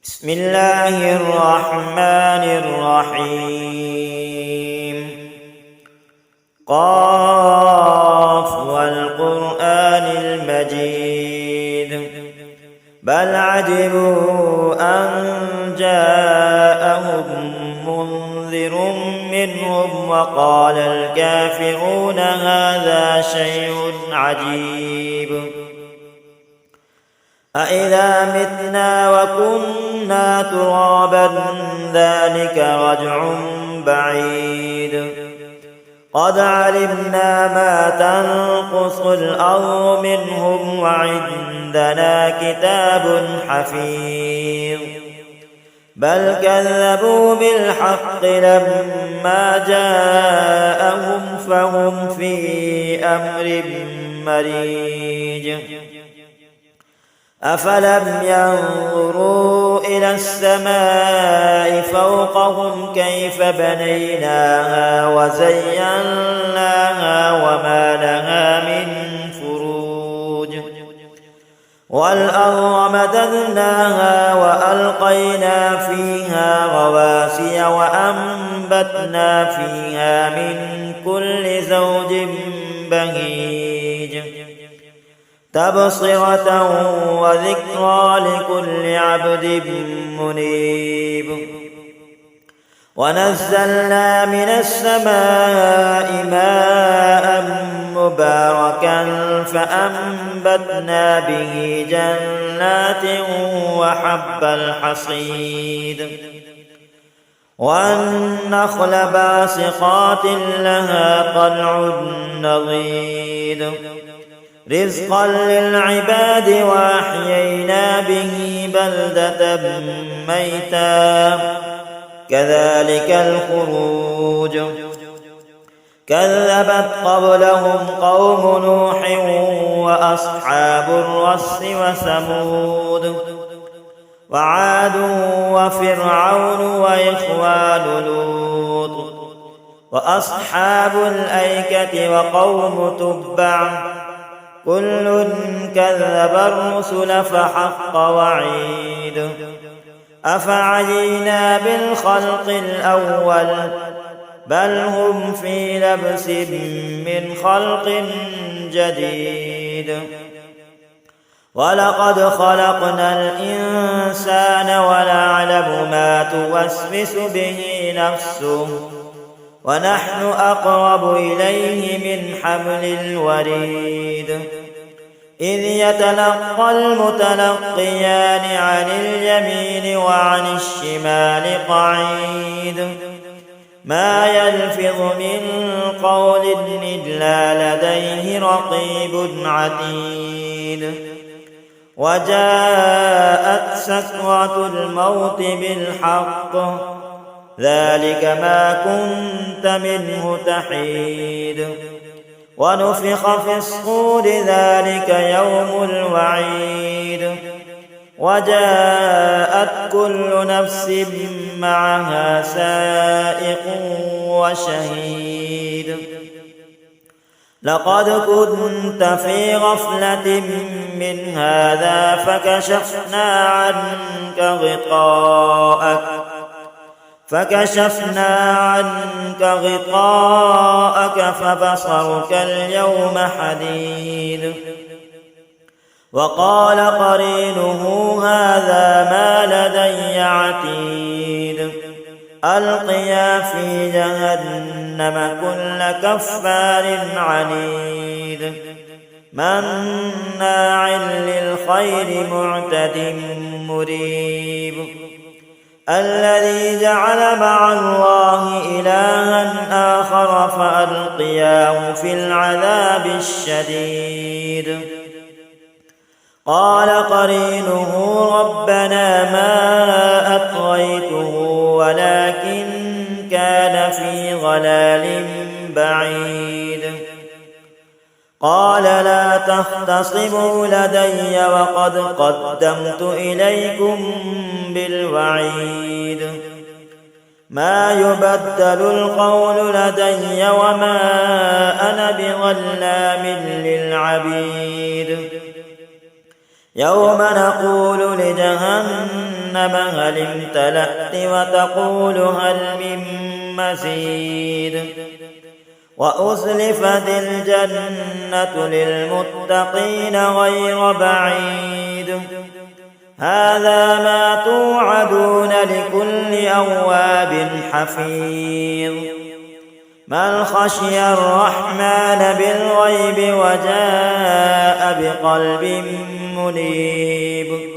بسم الله الرحمن الرحيم. قاف والقرآن المجيد بل عجبوا أن جاءهم منذر منهم وقال الكافرون هذا شيء عجيب أإذا متنا وكنا ترابا ذلك رجع بعيد قد علمنا ما تنقص الأرض منهم وعندنا كتاب حفيظ بل كذبوا بالحق لما جاءهم فهم في أمر مريج أفلم ينظروا إلى السماء فوقهم كيف بنيناها وزيناها وما لها من فروج والأرض مددناها وألقينا فيها رواسي وأنبتنا فيها من كل زوج بهيج تبصرة وذكرى لكل عبد منيب ونزلنا من السماء ماء مباركا فأنبتنا به جنات وحب الحصيد والنخل باسقات لها طلع نضيد رزقا للعباد وأحيينا به بلدة ميتا كذلك الخروج كذبت قبلهم قوم نوح وأصحاب الرس وثمود وعاد وفرعون وإخوان لوط وأصحاب الأيكة وقوم تبع كل كذب الرسل فحق وعيد أفعينا بالخلق الأول بل هم في لبس من خلق جديد ولقد خلقنا الإنسان ونعلم ما توسوس به نفسه ونحن أقرب إليه من حبل الوريد إذ يتلقى المتلقيان عن اليمين وعن الشمال قعيد ما يلفظ من قول إلا لديه رقيب عتيد وجاءت سكرة الموت بالحق ذلك ما كنت منه تحيد ونفخ في الصور ذلك يوم الوعيد وجاءت كل نفس معها سائق وشهيد لقد كنت في غفلة من هذا فكشفنا عنك غطاءك فبصرك اليوم حديد وقال قرينه هذا ما لدي عتيد ألقيا في جهنم كل كفار عنيد مناع للخير معتد مريب الذي جعل مع الله إلها آخر فألقياه في العذاب الشديد قال قرينه ربنا ما أطغيته ولكن كان في ضلال بعيد قال لا تختصموا لدي وقد قدمت إليكم بالوعيد ما يبدل القول لدي وما أنا بظلام للعبيد يوم نقول لجهنم هل امتلأت وتقول هل من مزيد وأزلفت الجنة للمتقين غير بعيد هذا ما توعدون لكل أواب حفيظ من خشي الرحمن بالغيب وجاء بقلب منيب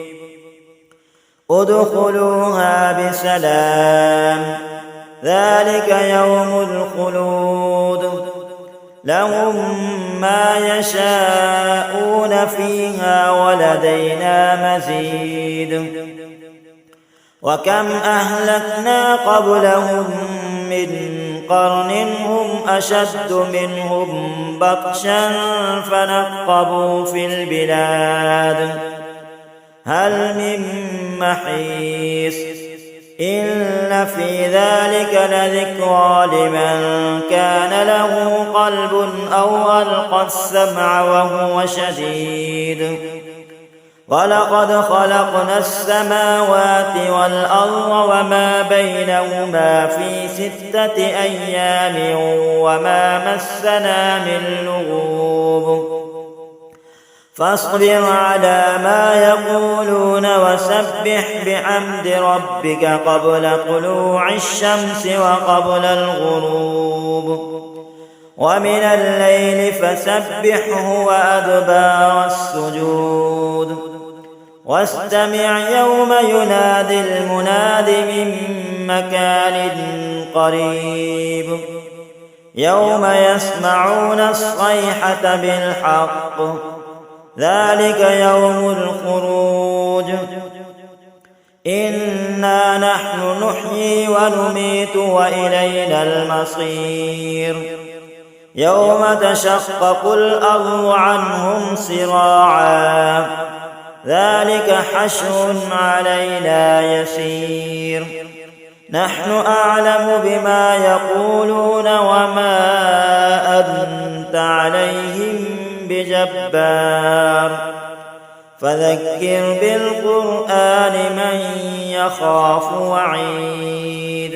ادخلوها بسلام ذلك يوم الخلود لهم ما يشاءون فيها ولدينا مزيد وكم أهلكنا قبلهم من قرن هم أشد منهم بطشا فنقبوا في البلاد هل من محيص إن في ذلك لذكرى لمن كان له قلب أو ألقى السمع وهو شهيد ولقد خلقنا السماوات والأرض وما بينهما في 6 أيام وما مسنا من لغوب فاصبر على ما يقولون وسبح بحمد ربك قبل طلوع الشمس وقبل الغروب ومن الليل فسبحه وأدبار السجود واستمع يوم ينادي المناد من مكان قريب يوم يسمعون الصيحة بالحق ذلك يوم الخروج إنا نحن نحيي ونميت وإلينا المصير يوم تشقق الأرض عنهم سراعا ذلك حشر علينا يسير نحن أعلم بما يقولون وما أنت عليهم بجبار فذكر بالقرآن من يخاف وعيد